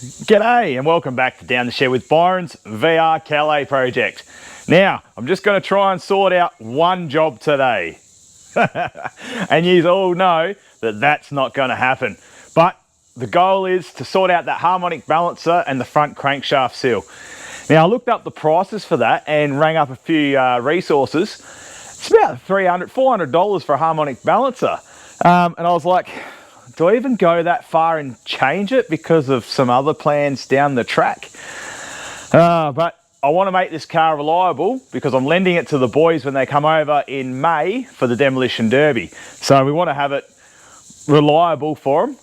G'day and welcome back to Down the Shed with Byron's VR Calais Project. Now, I'm just going to try and sort out one job today. And you all know that that's not going to happen. But the goal is to sort out that harmonic balancer and the front crankshaft seal. Now, I looked up the prices for that and rang up a few resources. It's about $300, $400 for a harmonic balancer. And I was like, do I even go that far and change it because of some other plans down the track? But I want to make this car reliable because I'm lending it to the boys when they come over in May for the demolition derby. So we want to have it reliable for them.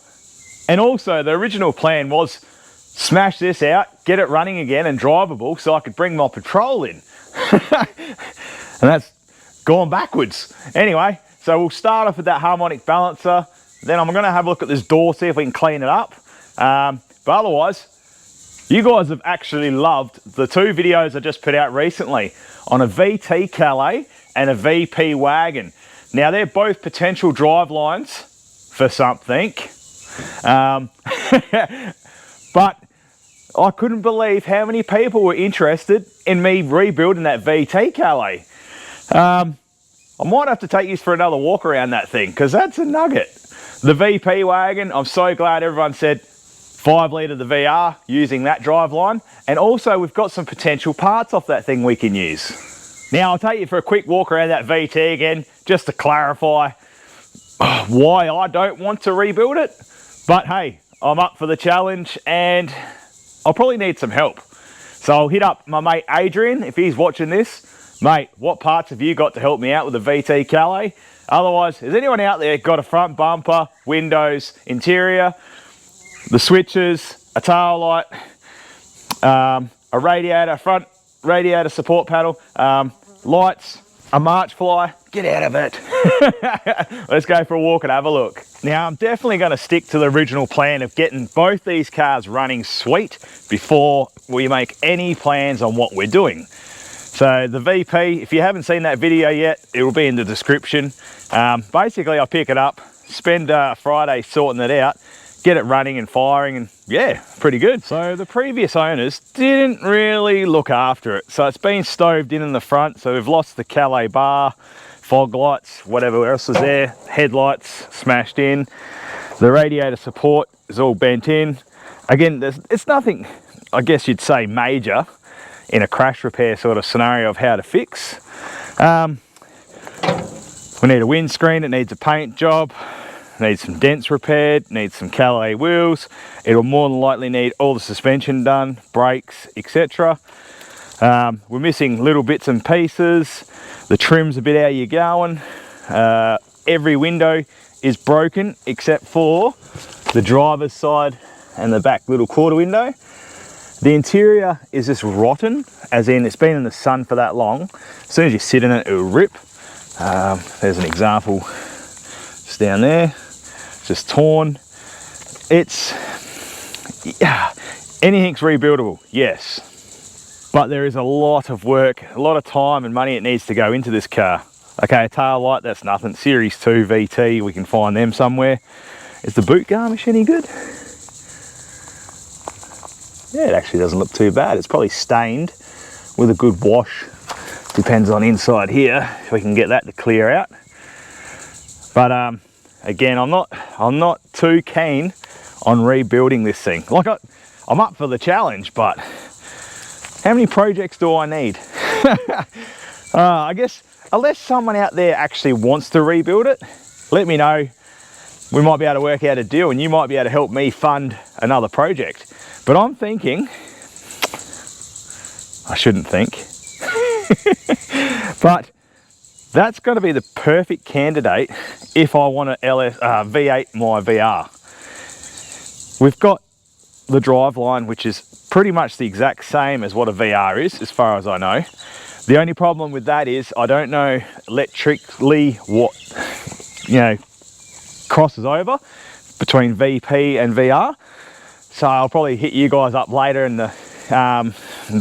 And also the original plan was smash this out, get it running again and drivable so I could bring my patrol in. And that's gone backwards. Anyway, so we'll start off with that harmonic balancer. Then I'm going to have a look at this door, see if we can clean it up. But otherwise, you guys have actually loved the two videos I just put out recently on a VT Calais and a VP wagon. Now, they're both potential drive lines for something. But I couldn't believe how many people were interested in me rebuilding that VT Calais. I might have to take you for another walk around that thing because that's a nugget. The VP wagon, I'm so glad everyone said 5 litre the VR using that driveline. And also we've got some potential parts off that thing we can use. Now I'll take you for a quick walk around that VT again, just to clarify why I don't want to rebuild it. But hey, I'm up for the challenge and I'll probably need some help. So I'll hit up my mate Adrian if he's watching this. Mate, what parts have you got to help me out with the VT Calais? Otherwise, has anyone out there got a front bumper, windows, interior, the switches, a tail light, a radiator, front radiator support panel, lights, a March fly? Get out of it. Let's go for a walk and have a look. Now, I'm definitely going to stick to the original plan of getting both these cars running sweet before we make any plans on what we're doing. So the VP, if you haven't seen that video yet, it will be in the description. Basically, I pick it up, spend Friday sorting it out, get it running and firing, and yeah, pretty good. So the previous owners didn't really look after it. So it's been stoved in the front. So we've lost the Calais bar, fog lights, whatever else is there, headlights smashed in. The radiator support is all bent in. Again, it's nothing, I guess you'd say, major in a crash repair sort of scenario of how to fix. We need a windscreen, it needs a paint job, needs some dents repaired, needs some Calais wheels. It'll more than likely need all the suspension done, brakes, etc. We're missing little bits and pieces. The trim's a bit how you're going. Every window is broken except for the driver's side and the back little quarter window. The interior is just rotten, as in it's been in the sun for that long. As soon as you sit in it, it'll rip. There's an example just down there. It's just torn. It's, yeah, anything's rebuildable, yes. But there is a lot of work, a lot of time and money it needs to go into this car. Okay, a tail light, that's nothing. Series 2 VT, we can find them somewhere. Is the boot garnish any good? Yeah, it actually doesn't look too bad. It's probably stained with a good wash. Depends on inside here, if we can get that to clear out. But again, I'm not too keen on rebuilding this thing. Like I'm up for the challenge, but how many projects do I need? I guess unless someone out there actually wants to rebuild it, let me know. We might be able to work out a deal and you might be able to help me fund another project. But I'm thinking, I shouldn't think, but that's going to be the perfect candidate if I want to V8 my VR. We've got the driveline, which is pretty much the exact same as what a VR is, as far as I know. The only problem with that is I don't know electrically what, crosses over between VP and VR. So I'll probably hit you guys up later and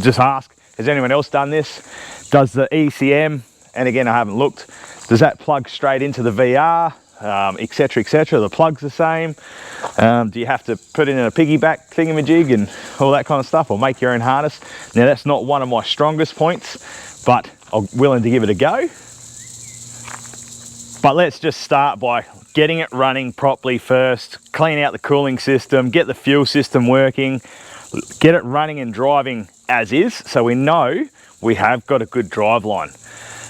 just ask, has anyone else done this? Does the ECM, and again I haven't looked, does that plug straight into the VR? etc, etc. The plug's the same. Do you have to put in a piggyback thingamajig and all that kind of stuff, or make your own harness? Now that's not one of my strongest points, but I'm willing to give it a go. But let's just start by getting it running properly first, clean out the cooling system, get the fuel system working, get it running and driving as is, so we know we have got a good drive line.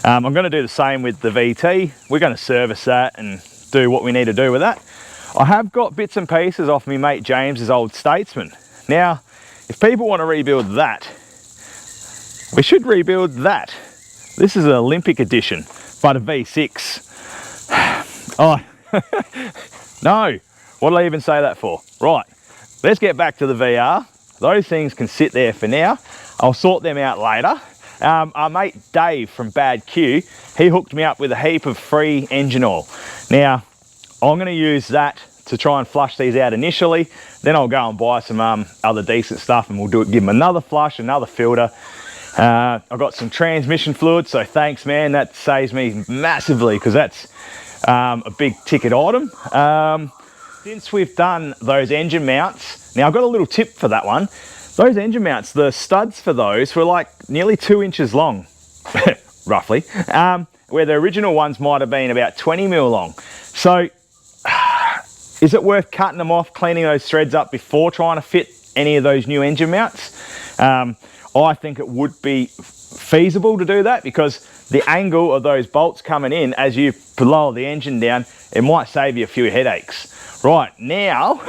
I'm going to do the same with the VT. We're going to service that and do what we need to do with that. I have got bits and pieces off me mate James's old Statesman. Now, if people want to rebuild that, we should rebuild that. This is an Olympic edition, but a V6. Oh, no, what did I even say that for? Right, let's get back to the VR. Those things can sit there for now. I'll sort them out later. Our mate Dave from Bad Q, he hooked me up with a heap of free engine oil. Now, I'm gonna use that to try and flush these out initially. Then I'll go and buy some other decent stuff and we'll give them another flush, another filter. I've got some transmission fluid, so thanks man, that saves me massively because that's a big ticket item. Since we've done those engine mounts, now I've got a little tip for that one. Those engine mounts, the studs for those were like nearly 2 inches long, roughly, where the original ones might have been about 20 mil long. So is it worth cutting them off, cleaning those threads up before trying to fit any of those new engine mounts? I think it would be feasible to do that because the angle of those bolts coming in as you lower the engine down, it might save you a few headaches. Right, now,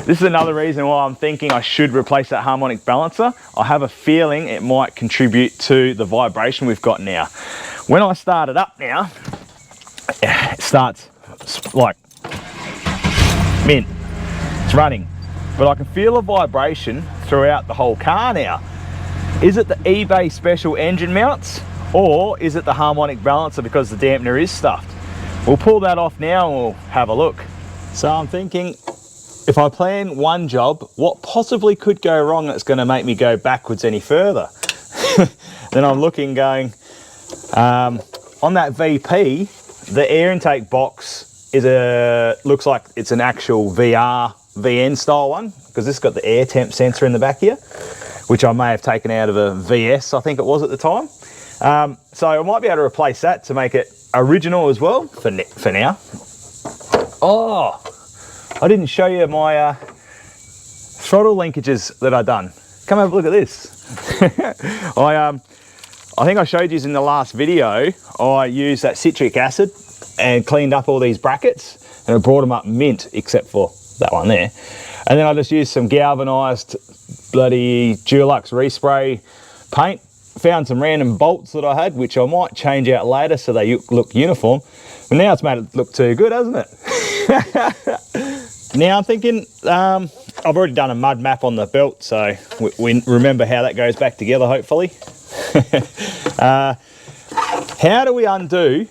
this is another reason why I'm thinking I should replace that harmonic balancer. I have a feeling it might contribute to the vibration we've got now. When I start it up now, it starts like mint, it's running, but I can feel a vibration throughout the whole car now. Is it the eBay special engine mounts or is it the harmonic balancer because the dampener is stuffed? We'll pull that off now and we'll have a look. So I'm thinking, if I plan one job, what possibly could go wrong that's going to make me go backwards any further? Then I'm looking going, on that VP, the air intake box is looks like it's an actual VR VN style one, because this has got the air temp sensor in the back here, which I may have taken out of a VS, I think it was at the time. So I might be able to replace that to make it original as well for now. Oh, I didn't show you my throttle linkages that I done. Come have a look at this. I think I showed you in the last video, I used that citric acid and cleaned up all these brackets and it brought them up mint, except for that one there. And then I just used some galvanized bloody Dulux respray paint, found some random bolts that I had, which I might change out later so they look uniform. But now it's made it look too good, hasn't it? Now I'm thinking, I've already done a mud map on the belt, so we remember how that goes back together, hopefully. How do we undo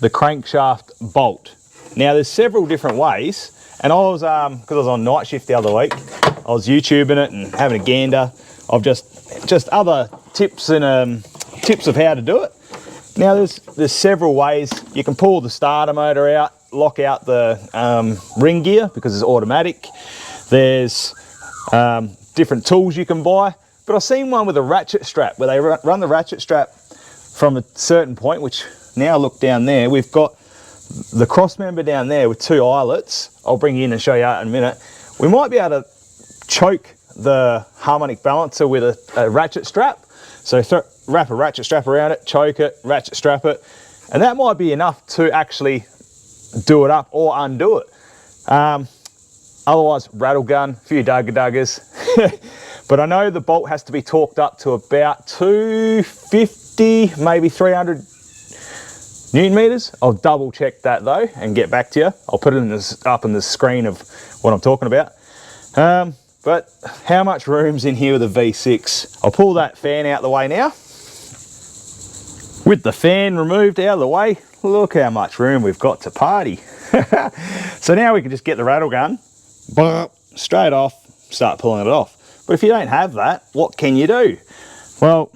the crankshaft bolt? Now there's several different ways, and I was, because I was on night shift the other week, I was YouTubing it and having a gander of just other tips and tips of how to do it. Now there's several ways. You can pull the starter motor out, lock out the ring gear because it's automatic. There's different tools you can buy, but I've seen one with a ratchet strap where they run the ratchet strap from a certain point, which now look down there, we've got the cross member down there with two eyelets. I'll bring you in and show you out in a minute. We might be able to choke the harmonic balancer with a ratchet strap. So wrap a ratchet strap around it, choke it, ratchet strap it, and that might be enough to actually do it up or undo it. Otherwise, rattle gun, a few duggers. But I know the bolt has to be torqued up to about 250, maybe 300 Newton meters. I'll double check that though and get back to you. I'll put it up in the screen of what I'm talking about. But how much room's in here with a V6? I'll pull that fan out the way now. With the fan removed out of the way, look how much room we've got to party. So now we can just get the rattle gun, straight off, start pulling it off. But if you don't have that, what can you do? Well,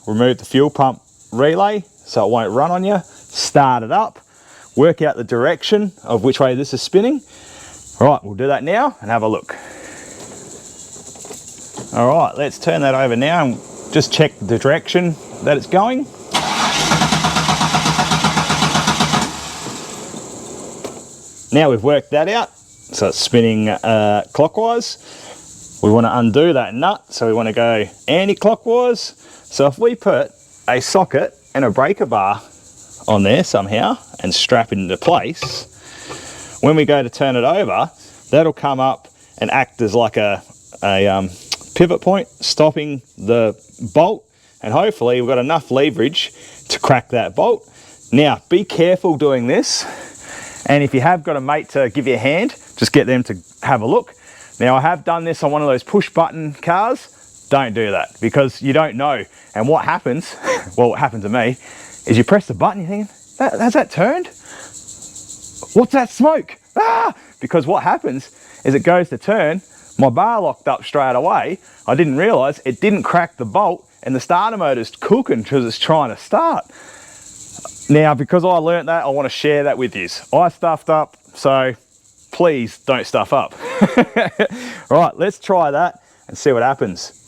remove the fuel pump relay so it won't run on you, start it up. work out the direction of which way this is spinning. All right, we'll do that now and have a look. All right, let's turn that over now and just check the direction that it's going. Now we've worked that out, so it's spinning clockwise. We want to undo that nut, so we want to go anti-clockwise. So if we put a socket and a breaker bar on there somehow and strap it into place, when we go to turn it over, that'll come up and act as like a pivot point, stopping the bolt, and hopefully we've got enough leverage to crack that bolt. Now, be careful doing this. And if you have got a mate to give you a hand, just get them to have a look. Now, I have done this on one of those push button cars. Don't do that because you don't know. And what happens, well, what happened to me, is you press the button, you're thinking, has that turned? What's that smoke? Ah! Because what happens is it goes to turn, my bar locked up straight away. I didn't realize it didn't crack the bolt and the starter motor's cooking because it's trying to start. Now, because I learnt that, I want to share that with you. I stuffed up, so please don't stuff up. Right, let's try that and see what happens.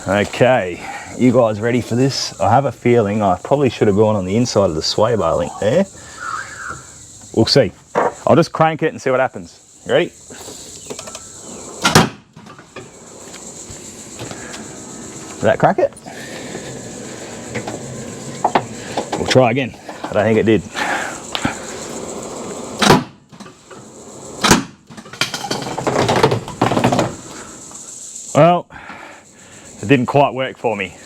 Okay, you guys ready for this? I have a feeling I probably should have gone on the inside of the sway bar link there. We'll see. I'll just crank it and see what happens. You ready? Did that crack it? We'll try again. I don't think it did. Well, it didn't quite work for me.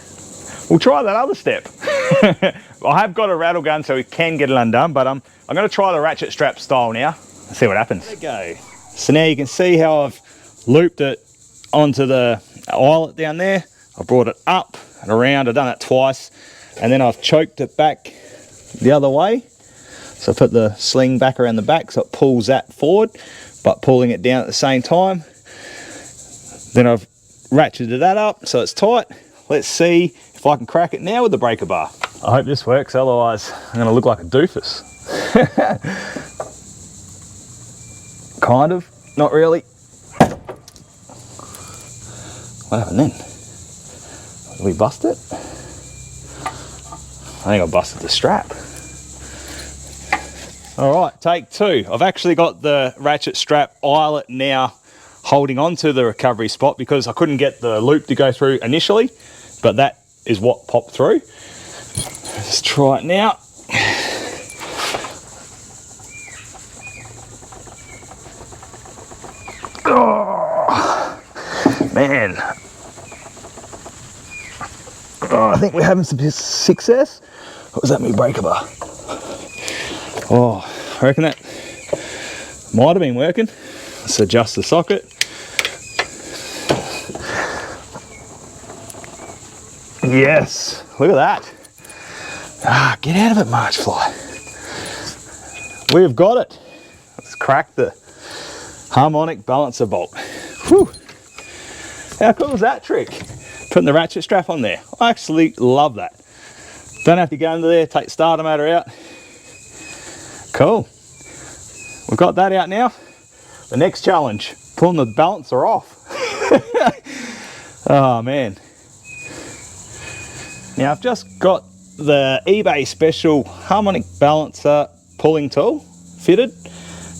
We'll try that other step. I have got a rattle gun so we can get it undone, but I'm going to try the ratchet strap style now and see what happens. There we go. So now you can see how I've looped it onto the eyelet down there. I brought it up and around. I've done it twice. And then I've choked it back the other way. So I put the sling back around the back so it pulls that forward, but pulling it down at the same time. Then I've ratcheted that up so it's tight. Let's see if I can crack it now with the breaker bar. I hope this works, otherwise I'm going to look like a doofus. Kind of, not really. What happened then? Did we bust it? I think I busted the strap. All right, take two. I've actually got the ratchet strap eyelet now holding on to the recovery spot because I couldn't get the loop to go through initially, but that is what popped through. Let's try it now. Oh, man. Oh, I think we're having some success. What was that, me breaker bar? Oh, I reckon that might have been working. Let's adjust the socket. Yes, look at that. Ah, get out of it, March fly. We've got it. Let's crack the harmonic balancer bolt. Whew. How cool is that trick? Putting the ratchet strap on there. I actually love that. Don't have to go under there, take the starter motor out. Cool. We've got that out now. The next challenge, pulling the balancer off. Oh man. Now I've just got the eBay special harmonic balancer pulling tool fitted.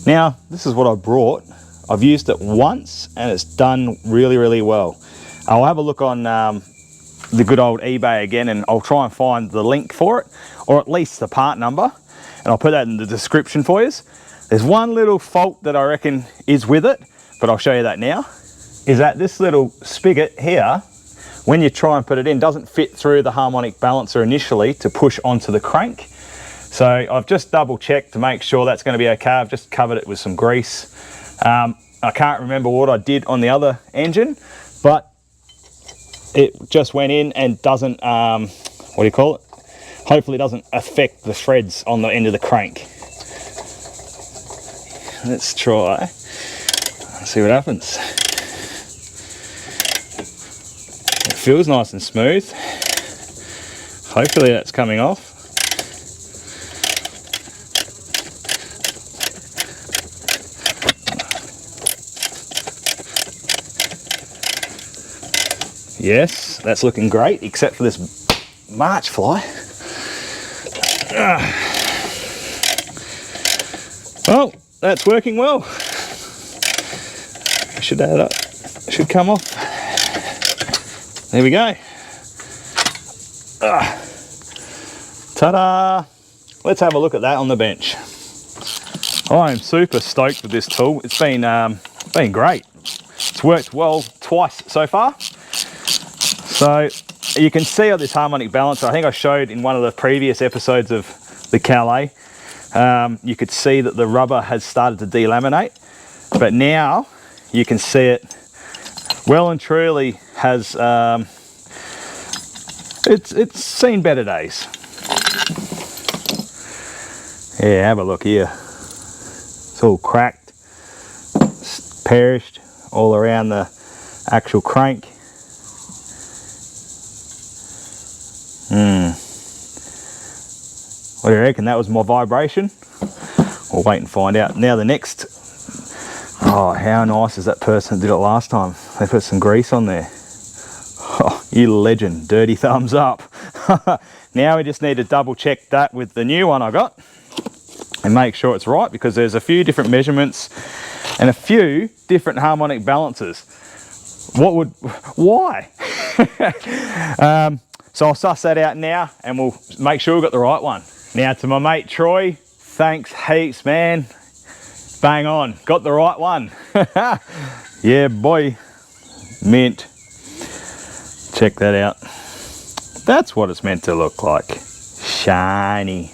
Now this is what I brought. I've used it once and it's done really, really well. I'll have a look on the good old eBay again and I'll try and find the link for it, or at least the part number, and I'll put that in the description for you. There's one little fault that I reckon is with it, but I'll show you that now, is that this little spigot here, when you try and put it in, doesn't fit through the harmonic balancer initially to push onto the crank. So I've just double checked to make sure that's going to be okay. I've just covered it with some grease. I can't remember what I did on the other engine, but it just went in and doesn't, what do you call it? Hopefully it doesn't affect the threads on the end of the crank. Let's try, see what happens. It feels nice and smooth. Hopefully that's coming off. Yes, that's looking great, except for this March fly. Well, that's working well. Should add up. Should come off. There we go. Ta-da! Let's have a look at that on the bench. I am super stoked with this tool. It's been great. It's worked well twice so far. So you can see on this harmonic balancer, I think I showed in one of the previous episodes of the Calais, you could see that the rubber has started to delaminate, but now you can see it well and truly has, it's seen better days. Yeah, have a look here. It's all cracked, it's perished all around the actual crank. What do you reckon? That was my vibration? We'll wait and find out. Now the next, oh, how nice is that person that did it last time? They put some grease on there. Oh, you legend, dirty thumbs up. Now we just need to double check that with the new one I got and make sure it's right, because there's a few different measurements and a few different harmonic balancers. Why? So I'll suss that out now and we'll make sure we've got the right one. Now to my mate Troy, thanks heaps, man. Bang on, got the right one. Yeah, boy, mint. Check that out. That's what it's meant to look like. Shiny.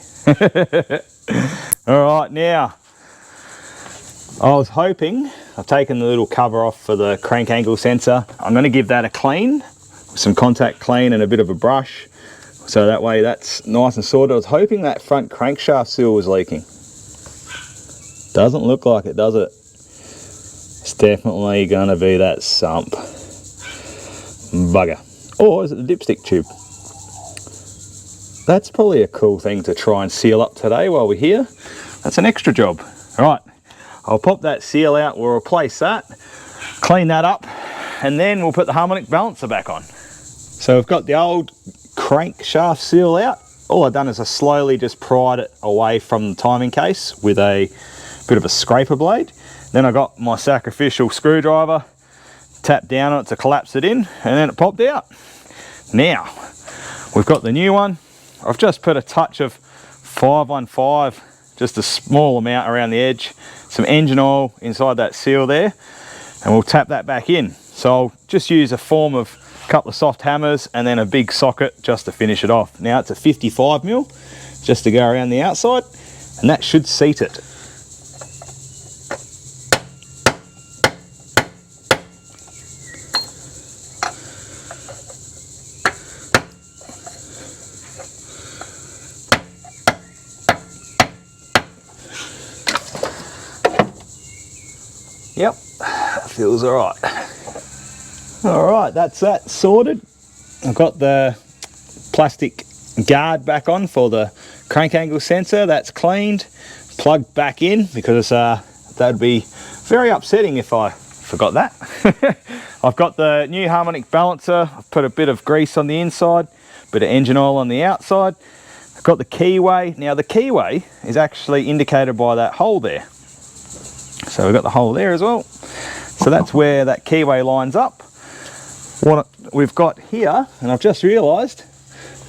All right, now, I was hoping, I've taken the little cover off for the crank angle sensor. I'm going to give that a clean, some contact clean and a bit of a brush, so that way that's nice and sorted. I was hoping that front crankshaft seal was leaking. Doesn't look like it, does it? It's definitely going to be that sump. Bugger. Or is it the dipstick tube? That's probably a cool thing to try and seal up today while we're here. That's an extra job. All right, I'll pop that seal out, we'll replace that, clean that up, and then we'll put the harmonic balancer back on. So we've got the old crankshaft seal out. All I've done is I slowly just pried it away from the timing case with a bit of a scraper blade. Then I got my sacrificial screwdriver, tapped down on it to collapse it in, and then it popped out. Now, we've got the new one. I've just put a touch of 515, just a small amount around the edge, some engine oil inside that seal there, and we'll tap that back in. So I'll just use a form of a couple of soft hammers and then a big socket just to finish it off. Now it's a 55mm just to go around the outside, and that should seat it. Yep, that feels all right. All right, that's that sorted. I've got the plastic guard back on for the crank angle sensor. That's cleaned, plugged back in, because that'd be very upsetting if I forgot that. I've got the new harmonic balancer. I've put a bit of grease on the inside, bit of engine oil on the outside. I've got the keyway. Now the keyway is actually indicated by that hole there. So we've got the hole there as well. So that's where that keyway lines up. What we've got here, and I've just realised,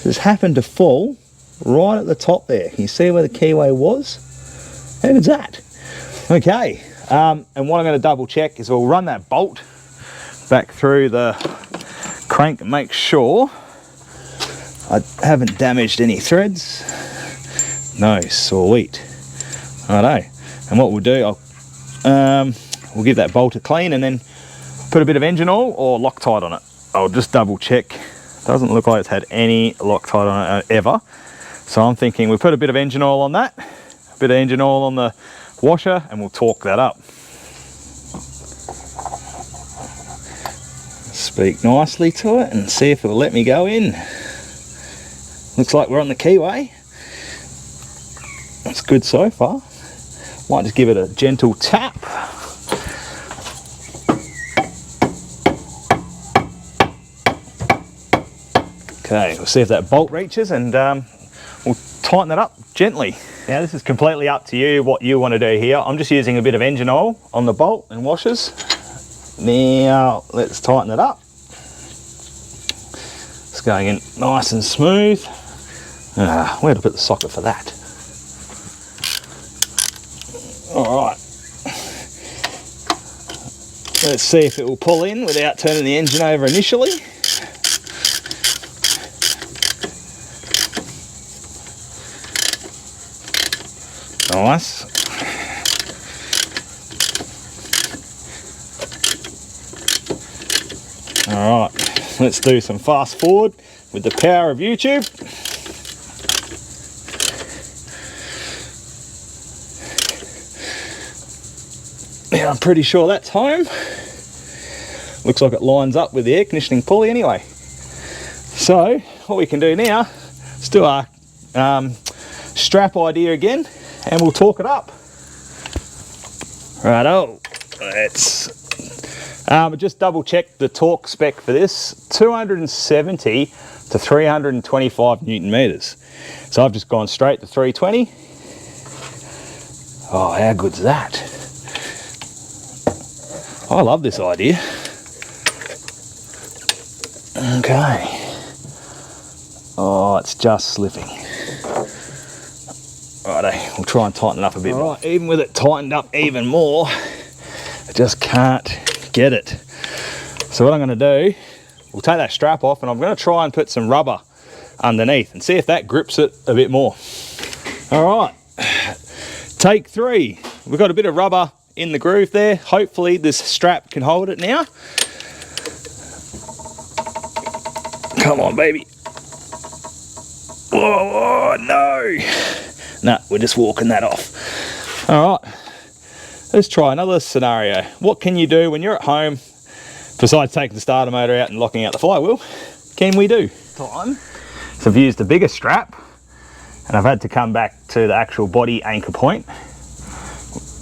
this happened to fall right at the top there. Can you see where the keyway was? How good's that? Okay, and what I'm going to double check is we'll run that bolt back through the crank and make sure I haven't damaged any threads. No, sweet. Righto. And what we'll do, we'll give that bolt a clean and then put a bit of engine oil or Loctite on it. I'll just double check. Doesn't look like it's had any Loctite on it ever. So I'm thinking we put a bit of engine oil on that, a bit of engine oil on the washer, and we'll torque that up. Speak nicely to it and see if it'll let me go in. Looks like we're on the keyway. That's good so far. Might just give it a gentle tap. Okay, we'll see if that bolt reaches, and we'll tighten it up gently. Now this is completely up to you what you want to do here. I'm just using a bit of engine oil on the bolt and washers. Now let's tighten it up. It's going in nice and smooth. Where to put the socket for that? All right. Let's see if it will pull in without turning the engine over initially. Nice. All right, let's do some fast forward with the power of YouTube. Yeah, I'm pretty sure that's home. Looks like it lines up with the air conditioning pulley anyway. So what we can do now is do our strap idea again, and we'll torque it up. Righto, let's just double check the torque spec for this. 270 to 325 Newton meters. So I've just gone straight to 320. Oh, how good's that? I love this idea. Okay. Oh, it's just slipping. Righto, we'll try and tighten it up a bit more. Even with it tightened up even more, I just can't get it. So what I'm going to do, we'll take that strap off, and I'm going to try and put some rubber underneath and see if that grips it a bit more. All right, take 3. We've got a bit of rubber in the groove there. Hopefully this strap can hold it now. Come on, baby. Whoa, no. No, we're just walking that off. All right, let's try another scenario. What can you do when you're at home, besides taking the starter motor out and locking out the flywheel? Can we do? So I've used a bigger strap, and I've had to come back to the actual body anchor point.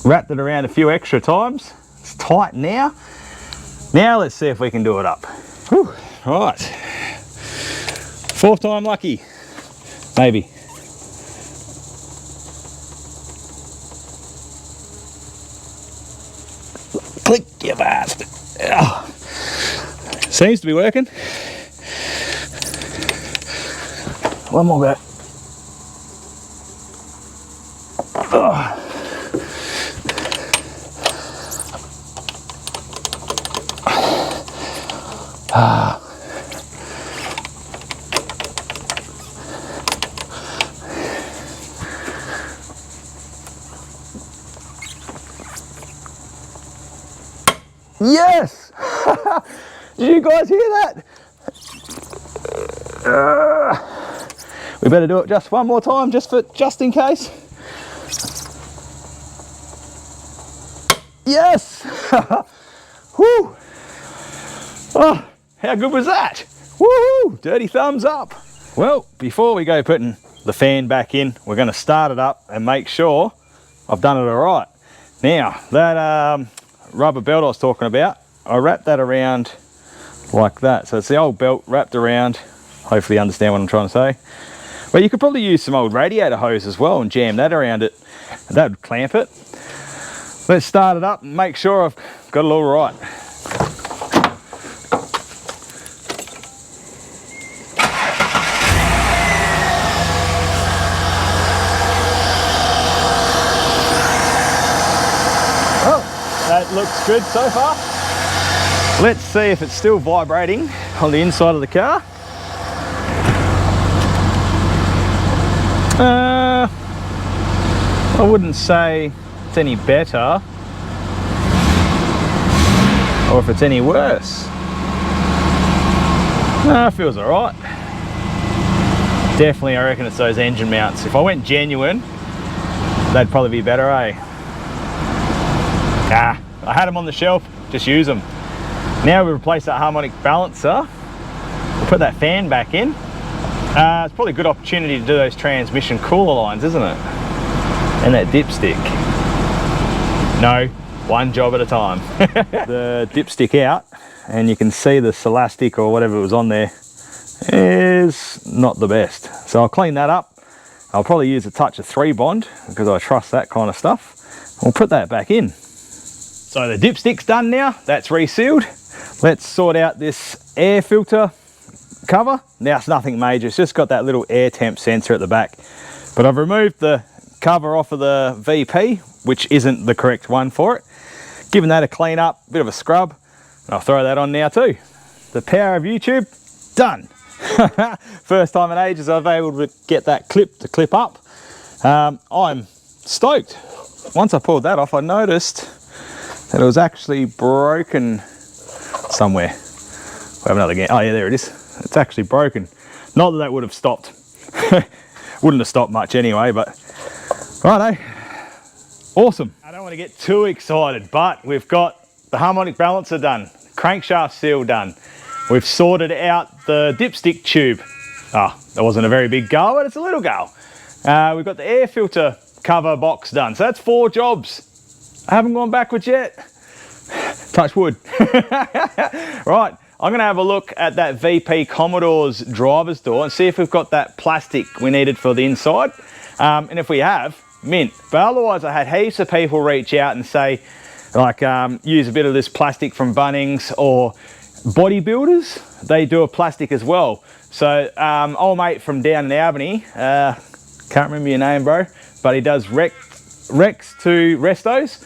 Wrapped it around a few extra times. It's tight now. Now let's see if we can do it up. Whew. Right. 4th time lucky. Maybe. Click, you bastard. Oh. Seems to be working. One more go. Oh. Ah. Yes! Did you guys hear that? We better do it just one more time, just in case. Yes! Woo! Oh, how good was that? Woohoo! Dirty thumbs up. Well, before we go putting the fan back in, we're going to start it up and make sure I've done it all right. Now, that rubber belt I was talking about, I wrapped that around like that. So it's the old belt wrapped around. Hopefully you understand what I'm trying to say. But you could probably use some old radiator hose as well and jam that around it. That would clamp it. Let's start it up and make sure I've got it all right. That looks good so far. Let's see if it's still vibrating on the inside of the car. I wouldn't say it's any better or if it's any worse. No, it feels all right. Definitely, I reckon it's those engine mounts. If I went genuine, they'd probably be better, eh? I had them on the shelf, just use them. Now we replace that harmonic balancer. We'll put that fan back in. It's probably a good opportunity to do those transmission cooler lines, isn't it? And that dipstick. No, one job at a time. The dipstick out, and you can see the Celastic or whatever was on there is not the best. So I'll clean that up. I'll probably use a touch of 3 bond because I trust that kind of stuff. We'll put that back in. So the dipstick's done now, that's resealed. Let's sort out this air filter cover. Now it's nothing major, it's just got that little air temp sensor at the back. But I've removed the cover off of the VP, which isn't the correct one for it. Giving that a clean up, bit of a scrub, and I'll throw that on now too. The power of YouTube, done. First time in ages I've been able to get that clip to clip up. I'm stoked. Once I pulled that off, I noticed that it was actually broken somewhere. We have another again. Oh yeah, there it is. It's actually broken. Not that that would have stopped. Wouldn't have stopped much anyway, but righto. Awesome. I don't want to get too excited, but we've got the harmonic balancer done, crankshaft seal done. We've sorted out the dipstick tube. Oh, that wasn't a very big go, but it's a little go. We've got the air filter cover box done. So that's 4 jobs. I haven't gone backwards yet. Touch wood. Right, I'm gonna have a look at that VP Commodore's driver's door and see if we've got that plastic we needed for the inside. And if we have, mint. But otherwise I had heaps of people reach out and say, like, use a bit of this plastic from Bunnings, or bodybuilders, they do a plastic as well. So old mate from down in Albany, can't remember your name, bro, but he does Rex to Restos.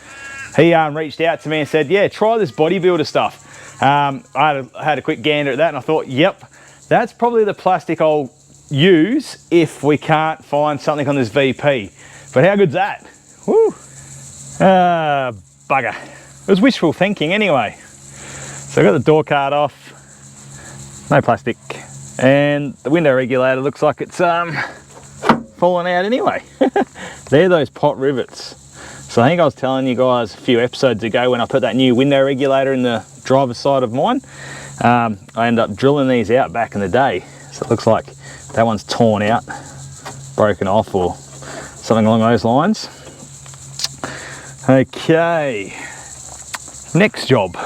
He reached out to me and said, yeah, try this bodybuilder stuff. I had a quick gander at that and I thought, yep, that's probably the plastic I'll use if we can't find something on this VP. But how good's that? Woo! Bugger. It was wishful thinking anyway. So I got the door card off, no plastic, and the window regulator looks like it's fallen out anyway. They're those pot rivets. So I think I was telling you guys a few episodes ago when I put that new window regulator in the driver's side of mine, I ended up drilling these out back in the day. So it looks like that one's torn out, broken off, or something along those lines. Okay, next job.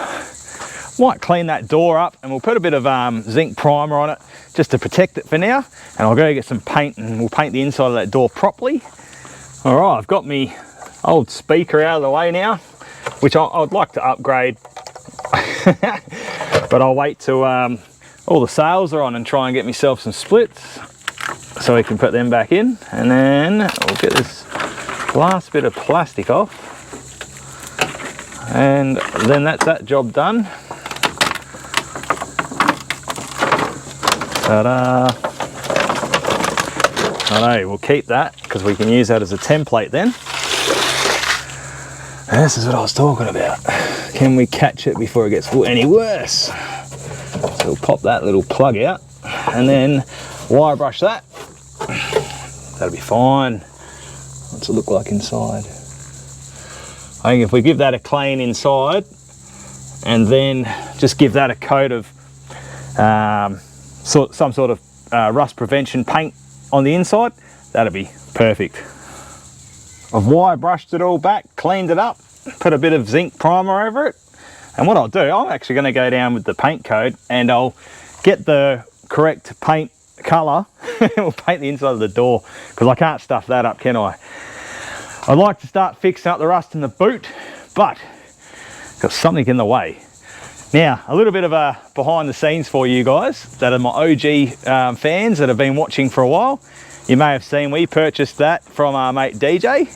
Might clean that door up and we'll put a bit of zinc primer on it just to protect it for now. And I'll go get some paint and we'll paint the inside of that door properly. All right, I've got me old speaker out of the way now, which I'd like to upgrade. But I'll wait till all the sails are on and try and get myself some splits so we can put them back in. And then we'll get this last bit of plastic off. And then that's that job done. Ta-da! Righto, we'll keep that because we can use that as a template then. And this is what I was talking about. Can we catch it before it gets any worse? So we'll pop that little plug out and then wire brush that. That'll be fine. What's it look like inside? I think if we give that a clean inside and then just give that a coat of some sort of rust prevention paint on the inside, that'll be perfect. I've wire brushed it all back, cleaned it up, put a bit of zinc primer over it. And what I'll do, I'm actually going to go down with the paint code and I'll get the correct paint colour and we'll paint the inside of the door, because I can't stuff that up, can I? I'd like to start fixing up the rust in the boot, but got something in the way. Now, a little bit of a behind the scenes for you guys that are my OG fans that have been watching for a while. You may have seen we purchased that from our mate DJ,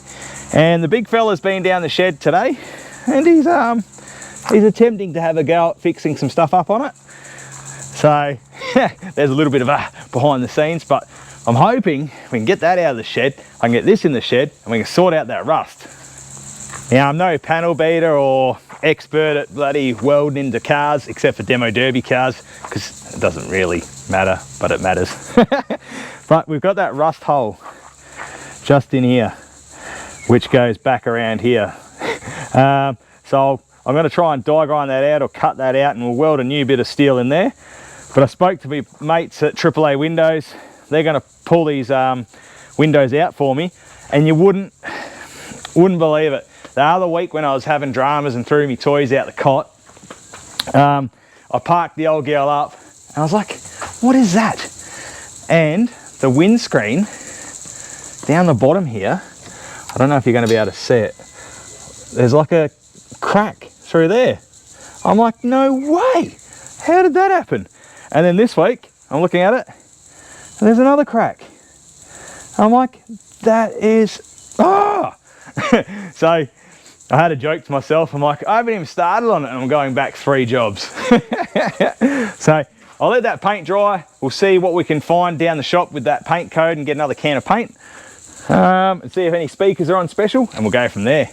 and the big fella's been down the shed today and he's attempting to have a go at fixing some stuff up on it. So there's a little bit of a behind the scenes, but I'm hoping we can get that out of the shed. I can get this in the shed and we can sort out that rust. Now, I'm no panel beater or expert at bloody welding into cars, except for demo derby cars, because it doesn't really matter, but it matters. But we've got that rust hole just in here, which goes back around here. So I'm going to try and die grind that out or cut that out, and we'll weld a new bit of steel in there. But I spoke to my mates at AAA Windows. They're going to pull these windows out for me, and you wouldn't believe it. The other week when I was having dramas and threw me toys out the cot, I parked the old girl up and I was like, what is that? And the windscreen down the bottom here, I don't know if you're going to be able to see it, there's like a crack through there. I'm like, no way, how did that happen? And then this week I'm looking at it and there's another crack. I'm like, that is, so I had a joke to myself. I'm like, I haven't even started on it and I'm going back 3 jobs. So I'll let that paint dry. We'll see what we can find down the shop with that paint code and get another can of paint. And see if any speakers are on special, and we'll go from there.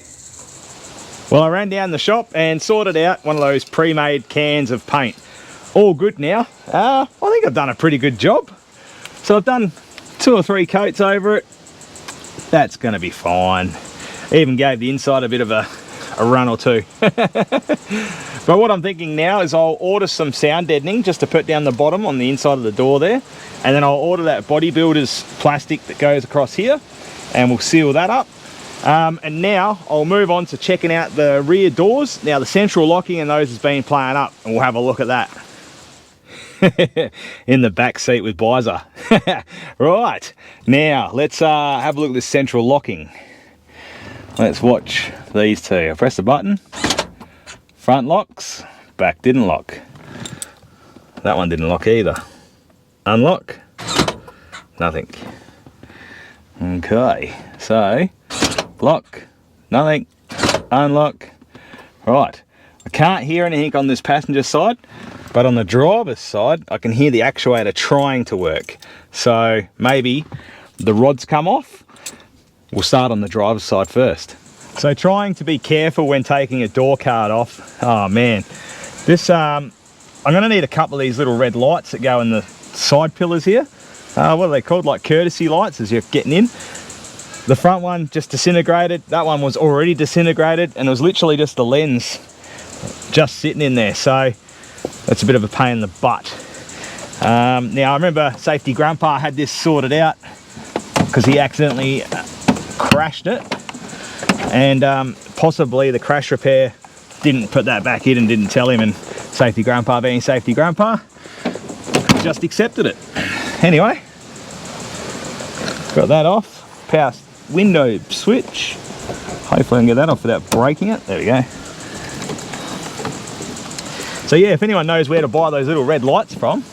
Well, I ran down the shop and sorted out one of those pre-made cans of paint. All good now. I think I've done a pretty good job. So I've done 2 or 3 coats over it. That's going to be fine. Even gave the inside a bit of a run or 2. But what I'm thinking now is I'll order some sound deadening just to put down the bottom on the inside of the door there, and then I'll order that bodybuilder's plastic that goes across here, and we'll seal that up. And now I'll move on to checking out the rear doors. Now the central locking and those has been playing up, and we'll have a look at that. In the back seat with Byron. Right, now let's have a look at this central locking. Let's watch these 2. I press the button, front locks, back didn't lock. That one didn't lock either. Unlock, nothing. Okay, so lock, nothing, unlock. Right, I can't hear anything on this passenger side, but on the driver's side I can hear the actuator trying to work. So maybe the rod's come off. We'll start on the driver's side first. So trying to be careful when taking a door card off. Oh man, this I'm gonna need a couple of these little red lights that go in the side pillars here. What are they called? Like courtesy lights as you're getting in. The front one just disintegrated. That one was already disintegrated, and it was literally just the lens just sitting in there. So that's a bit of a pain in the butt. Now I remember Safety Grandpa had this sorted out because he accidentally crashed it, and possibly the crash repair didn't put that back in and didn't tell him, and Safety Grandpa being Safety Grandpa just accepted it. Anyway, got that off. Power window switch. Hopefully I can get that off without breaking it. There we go. So yeah, if anyone knows where to buy those little red lights from,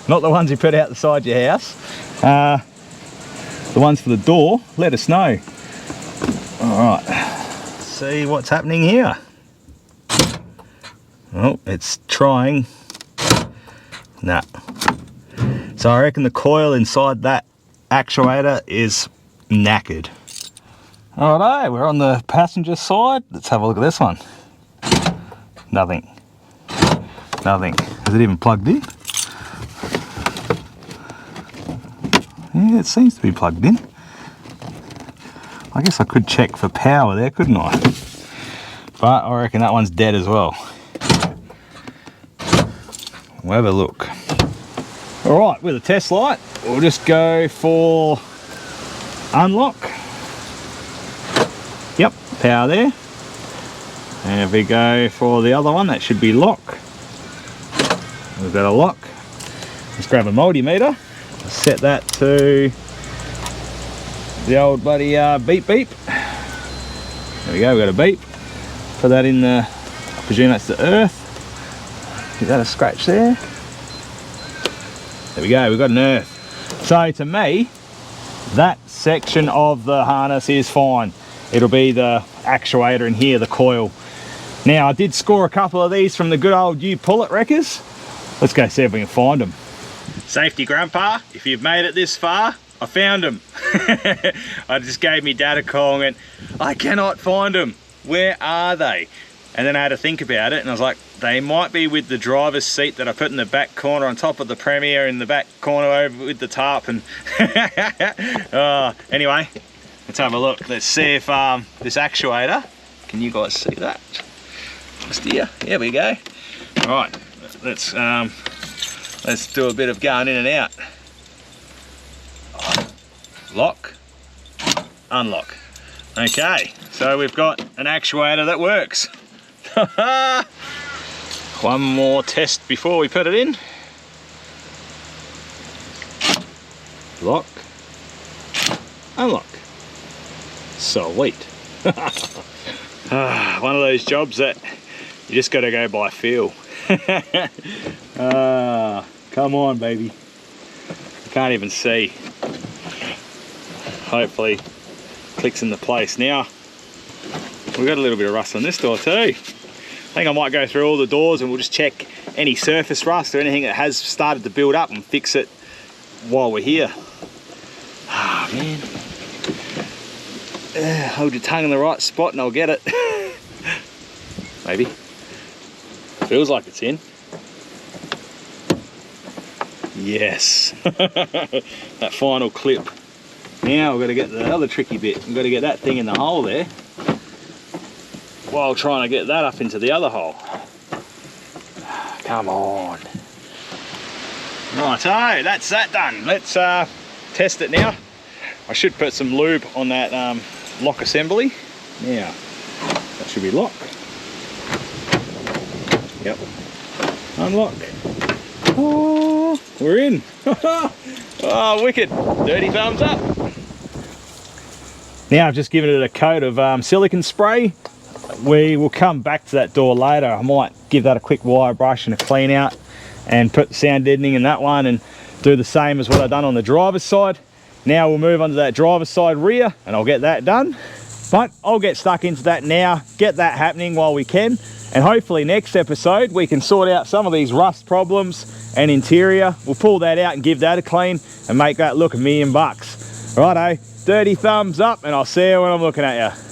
not the ones you put out the side of your house, the ones for the door, let us know. Alright, see what's happening here. Oh, it's trying. Nah. So I reckon the coil inside that actuator is knackered. Alright, we're on the passenger side. Let's have a look at this one. Nothing. Nothing. Is it even plugged in? Yeah, it seems to be plugged in. I guess I could check for power there, couldn't I? But I reckon that one's dead as well. We'll have a look. Alright, with a test light, we'll just go for unlock. Yep, power there. And if we go for the other one, that should be lock. We've got a lock. Let's grab a multimeter. Set that to the old bloody beep beep. There we go, we've got a beep. Put that in the, I presume that's the earth. Is that a scratch there? There we go, we've got an earth. So to me, that section of the harness is fine. It'll be the actuator in here, the coil. Now I did score a couple of these from the good old U-Pullet wreckers. Let's go see if we can find them. Safety Grandpa, if you've made it this far, I found them. I just gave me dad a call and went, I cannot find them. Where are they? And then I had to think about it, and I was like, they might be with the driver's seat that I put in the back corner on top of the Premier, in the back corner over with the tarp. And anyway, let's have a look. Let's see if this actuator, can you guys see that? Just here, there we go. All right, let's do a bit of going in and out. Lock, unlock. Okay, so we've got an actuator that works. One more test before we put it in. lock, unlock. Sweet. One of those jobs that you just got to go by feel. Come on, baby. I can't even see. Hopefully clicks into place. Now we've got a little bit of rust on this door too. I think I might go through all the doors and we'll just check any surface rust or anything that has started to build up and fix it while we're here. Ah, man. Hold your tongue in the right spot and I'll get it. Maybe. Feels like it's in. Yes. That final clip. Now we've got to get the other tricky bit. We've got to get that thing in the hole there while trying to get that up into the other hole. Come on. Righto, that's that done. Let's test it now. I should put some lube on that lock assembly. Now, that should be lock. Yep. Unlock. Oh, we're in. Oh, wicked. Dirty thumbs up. Now I've just given it a coat of silicone spray. We will come back to that door later. I might give that a quick wire brush and a clean out and put sound deadening in that one and do the same as what I've done on the driver's side. Now we'll move on to that driver's side rear and I'll get that done. But I'll get stuck into that now, get that happening while we can. And hopefully next episode we can sort out some of these rust problems and interior. We'll pull that out and give that a clean and make that look $1,000,000. Righto, dirty thumbs up and I'll see you when I'm looking at you.